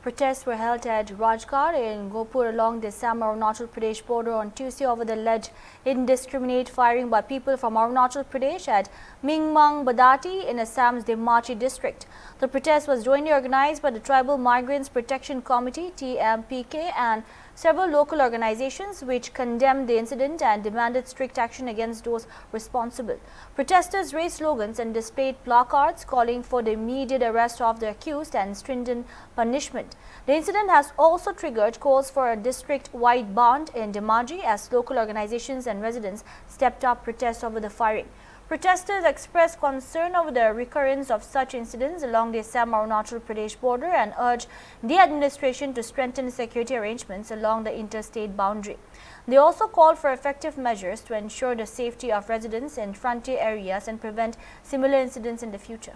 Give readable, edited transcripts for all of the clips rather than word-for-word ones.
Protests were held at Rajgarh in Gopur along the Assam-Arunachal Pradesh border on Tuesday over the alleged indiscriminate firing by people from Arunachal Pradesh at Mingmang Badati in Assam's Dhemachi district. The protest was jointly organized by the Tribal Migrants Protection Committee (TMPK) and several local organizations, which condemned the incident and demanded strict action against those responsible. Protesters raised slogans and displayed placards calling for the immediate arrest of the accused and stringent punishment. The incident has also triggered calls for a district-wide ban in Dhemaji as local organizations and residents stepped up protests over the firing. Protesters expressed concern over the recurrence of such incidents along the Assam-Arunachal Pradesh border and urged the administration to strengthen security arrangements along the interstate boundary. They also called for effective measures to ensure the safety of residents in frontier areas and prevent similar incidents in the future.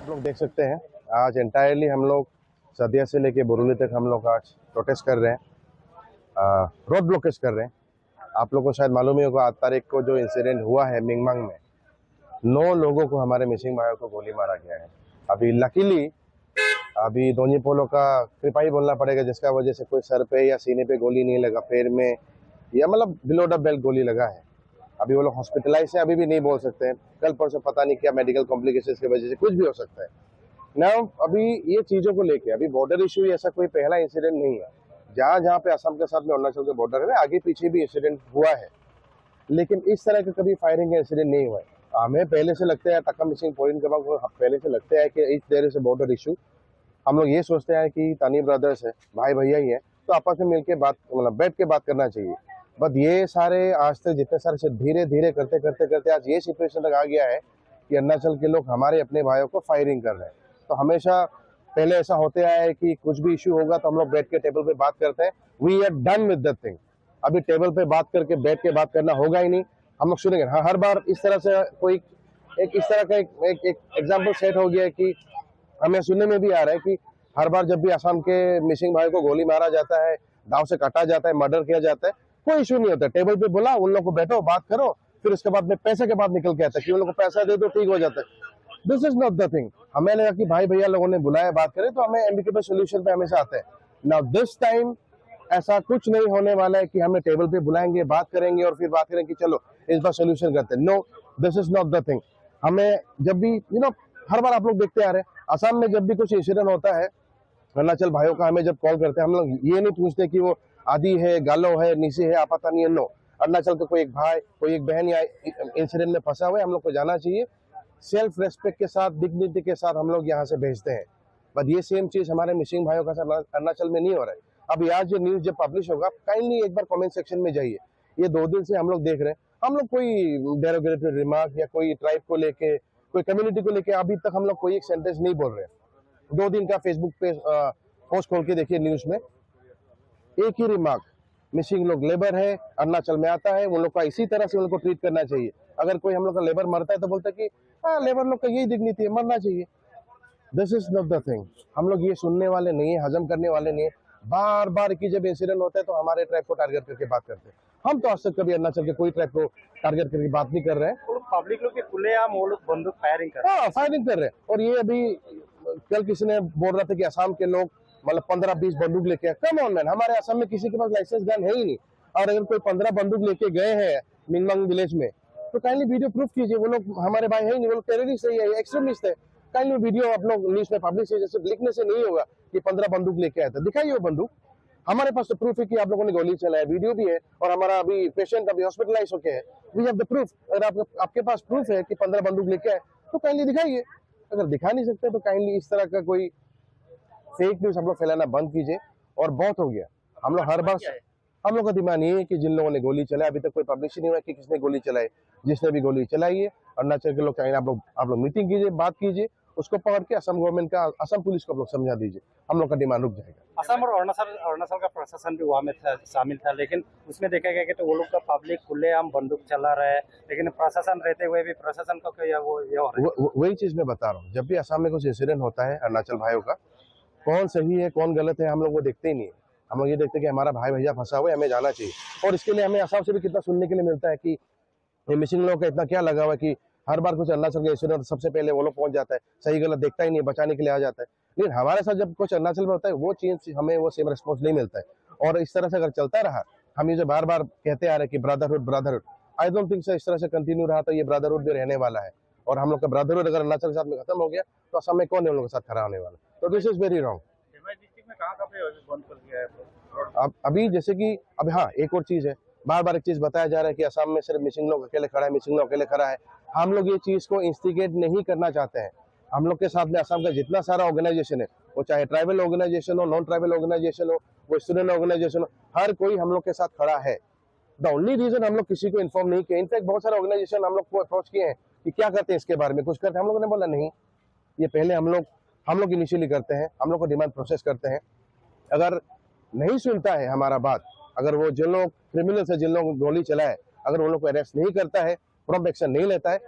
लोग देख सकते हैं आज entirely हम लोग सदिया से लेके Buruli तक हम लोग आज प्रोटेस्ट कर रहे हैं, रोड ब्लॉकेज कर रहे हैं। आप लोगों को शायद मालूम ही होगा 8 तारीख को जो इंसिडेंट हुआ है मिंगमांग में, 9 लोगों को हमारे मिसिंग भाइयों को गोली मारा गया है। अभी लकीली अभी दोनी पोलो का कृपा ही बोलना पड़ेगा, जिसका वजह से कोई सर पे या सीने पे गोली नहीं लगा, पैर में या मतलब बिलो द बेल्ट गोली लगा है। अभी वो लोग हॉस्पिटलाइज है, अभी भी नहीं बोल सकते हैं। कल परसों पता नहीं क्या मेडिकल कॉम्प्लिकेशंस की वजह से कुछ भी हो सकता है ना। अभी ये चीज़ों को लेके अभी बॉर्डर इशू ऐसा कोई पहला इंसिडेंट नहीं है। जहाँ जहाँ पे असम के साथ में अरुणाचल के बॉर्डर है आगे पीछे भी इंसिडेंट हुआ है, लेकिन इस तरह का कभी फायरिंग का इंसिडेंट नहीं हुआ है। हमें पहले से लगता है टक्का मिसिंग पॉइंट के बाद पहले से लगता है कि इस देर से बॉर्डर इशू। हम लोग ये सोचते हैं कि तानी ब्रदर्स है, भाई भैया ही है, तो आपस में मिलकर बात मतलब बैठ के बात करना चाहिए। बट ये सारे आज तक जितने सारे से धीरे धीरे करते करते करते आज ये सिचुएशन तक आ गया है कि अरुणाचल के लोग हमारे अपने भाइयों को फायरिंग कर रहे हैं। तो हमेशा पहले ऐसा होते आया है कि कुछ भी इशू होगा तो हम लोग बैठ के टेबल पे बात करते हैं। We are done with that thing. अभी टेबल पे बात करके बैठ के बात करना होगा ही नहीं, हम लोग सुनेंगे। हाँ, हर बार इस तरह से कोई एक इस तरह का एक एग्जाम्पल सेट हो गया है कि हमें सुनने में भी आ रहा है कि हर बार जब भी असम के मिसिंग भाई को गोली मारा जाता है, दाव से काटा जाता है, मर्डर किया जाता है, कोई इशू नहीं होता। टेबल पे बोला उन लोगों को बैठो बात करो, फिर उसके बाद में पैसे के बाद निकल के आता है कि उन लोगों को पैसा दे दो ठीक हो जाता है। This is not the thing. हमें लगा कि भाई भैया लोगों ने बुलाया बात करें तो हमें एम्बिकेबल सोल्यूशन पे हमेशा आते हैं। नाउ दिस टाइम ऐसा कुछ नहीं होने वाला है कि हमें टेबल पे बुलाएंगे, बात करेंगे और फिर बात करेंगे कि चलो इस बार सोल्यूशन करते हैं। No, this is not the thing. हमें जब भी हर बार आप लोग देखते आ रहे हैं असम में जब भी कुछ इंसिडेंट होता है, अरुणाचल भाइयों का हमें जब कॉल करते हैं, हम लोग ये नहीं पूछते कि वो आदि है, गालो है, नीसी है, आपता नहीं है। नो, अरुणाचल का कोई एक भाई कोई एक बहन या इंसिडेंट में फंसा हुआ है, हम लोग को जाना चाहिए। सेल्फ रेस्पेक्ट के साथ, डिग्निटी के साथ हम लोग यहाँ से भेजते हैं। बट ये सेम चीज हमारे मिसिंग भाइयों का साथ अरुणाचल में नहीं हो रहा है। अभी आज ये न्यूज जब पब्लिश होगा, काइंडली एक बार कमेंट सेक्शन में जाइए। ये 2 दिन से हम लोग देख रहे हैं, हम लोग कोई डेरोगेटरी रिमार्क या कोई ट्राइब को लेके, कोई कम्युनिटी को लेके अभी तक हम लोग कोई एक सेंटेंस नहीं बोल रहे। 2 दिन का फेसबुक पे पोस्ट खोल के देखिए, न्यूज में एक ही रिमार्क, मिसिंग लोग लेबर है, अरुणाचल में आता है, उन लोग का इसी तरह से उनको ट्रीट करना चाहिए। अगर कोई हम लोग का लेबर मरता है तो बोलता है कि हाँ लेबर लोग का यही डिग्निटी है, मरना चाहिए। This is not the thing. हम लोग ये सुनने वाले नहीं है, हजम करने वाले नहीं है। बार बार की जब इंसिडेंट होता है तो हमारे ट्राइब को टारगेट करके बात करते हैं। हम तो आज तक कभी अरुणाचल के कोई ट्राइब को टारगेट करके बात नहीं कर रहे हैं। पब्लिक लोग के खुलेआम वो लोग बंदूक फायरिंग कर रहे हैं। हाँ, फायरिंग कर रहे हैं। और ये अभी कल किसी ने बोल रहा था कि असम के लोग मतलब 15-20 बंदूक लेके, कम ऑन मैन, हमारे असम में किसी के पास लाइसेंस गन है ही नहीं। और अगर कोई 15 बंदूक लेके गए हैं मिंगमांग विलेज में तो काइंडली वीडियो प्रूफ कीजिए। वो लोग हमारे भाई है नहीं, वो लोग टेररिस्ट है, एक्सट्रीमिस्ट है। काइंडली वीडियो आप लोग न्यूज में पब्लिश है, जैसे लिखने से नहीं होगा कि 15 बंदूक लेके आया था, दिखाइए वो बंदूक। हमारे पास तो प्रूफ है कि आप लोगों ने गोली चलाया, वीडियो भी है, और हमारा अभी पेशेंट अभी हॉस्पिटलाइज होके है, वी हैव द प्रूफ। अगर आपके पास प्रूफ है कि 15 बंदूक लेके आए तो काइंडली दिखाइए। अगर दिखा नहीं सकते तो काइंडली इस तरह का कोई फेक न्यूज हम लोग फैलाना बंद कीजिए। और बहुत हो गया। हम लोग हर बार, हम लोग का दिमाग ये है कि जिन लोगों ने गोली चलाई, अभी तक कोई पब्लिश नहीं हुआ कि किसने गोली चलाई। जिसने भी गोली चलाई है, अरुणाचल के लोग चाहिए, आप लोग मीटिंग कीजिए, बात कीजिए, उसको पकड़ के असम गवर्नमेंट का, असम पुलिस को आप लोग समझा दीजिए। हम लोग का डिमांड रुक जाएगा। असम और अरुणाचल का प्रशासन भी वहाँ में शामिल था, लेकिन उसमें देखा गया कि तो वो लोग का पब्लिक खुलेआम बंदूक चला रहा है, लेकिन प्रशासन रहते हुए भी प्रशासन को क्या वो ये हो रहा है। वही चीज मैं बता रहा हूँ। जब भी असम में कुछ इंसिडेंट होता है अरुणाचल भाइयों का, कौन सही है कौन गलत है हम लोग वो देखते ही नहीं है। हम लोग ये देखते हैं कि हमारा भाई भैया फंसा हुआ है, हमें जाना चाहिए। और इसके लिए हमें असम से भी कितना सुनने के लिए मिलता है कि मिसिंग लोगों का इतना क्या लगा हुआ है कि हर बार कुछ अरुणाचल का इंसिडेंट सबसे पहले वो लोग पहुंच जाता है, सही गलत देखता ही नहीं, बचाने के लिए आ जाता है। लेकिन हमारे साथ जब कुछ अरुणाचल में होता है वो चीज हमें वो सेम रिस्पॉन्स नहीं मिलता है। और इस तरह से अगर चलता रहा, हम ये जो बार बार कहते आ रहे हैं कि brotherhood, I don't think so इस तरह से कंटिन्यू रहा तो ये ब्रदरहुड भी रहने वाला है। और हम लोग का ब्रदरहुड अगर अरुणाचल के साथ में खत्म हो गया तो असम में कौन है उन लोगों के साथ खड़ा होने वाला। तो this is very wrong. District में कहाँ पे बंद कर दिया है? अब अभी जैसे कि अब हाँ एक और चीज है, बार बार एक चीज बताया जा रहा है कि असम में सिर्फ मिसिंग लोग अकेले खड़ा है, मिसिंग लोग अकेले खड़ा है। हम लोग ये चीज को इंस्टिगेट नहीं करना चाहते हैं। हम लोग के साथ में असम का जितना सारा ऑर्गेनाइजेशन है, वो चाहे ट्राइबल ऑर्गेनाइजेशन हो, नॉन ट्राइबल ऑर्गेनाइजेशन हो, वो स्टूडेंट ऑर्गेनाइजेशन हो, हर कोई हम लोग के साथ खड़ा है। द ओनली रीजन हम लोग किसी को इन्फॉर्म नहीं किया, इनफैक्ट बहुत सारे ऑर्गेनाइजेशन हम लोग को अप्रोच किए हैं कि क्या करते हैं इसके बारे में, कुछ करते हैं। हम लोगों ने बोला नहीं, ये पहले हम लोग इनिशियली करते हैं, हम लोग को डिमांड प्रोसेस करते हैं। अगर नहीं सुनता है हमारा बात, अगर वो जिन लोग क्रिमिनल्स है, जिन लोगों को गोली चलाए, अगर उन लोग को अरेस्ट नहीं करता है, प्रॉम्प्ट एक्शन नहीं लेता है,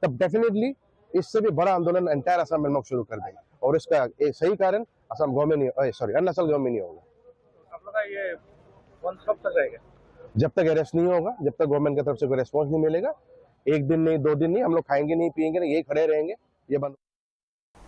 तब डेफिनेटली इससे भी बड़ा आंदोलन एंटायर असम में लोग शुरू कर देंगे। और इसका एक सही कारण असम गवर्नमेंट, अरुणाचल गवर्नमेंट नहीं होगा। आप लोग का ये बंद कब तक रहेगा? जब तक अरेस्ट नहीं होगा, जब तक गवर्नमेंट की तरफ से कोई रेस्पॉन्स नहीं मिलेगा, एक दिन नहीं, 2 दिन नहीं, हम लोग खाएंगे नहीं, पिएंगे नहीं, यही खड़े रहेंगे। ये बंद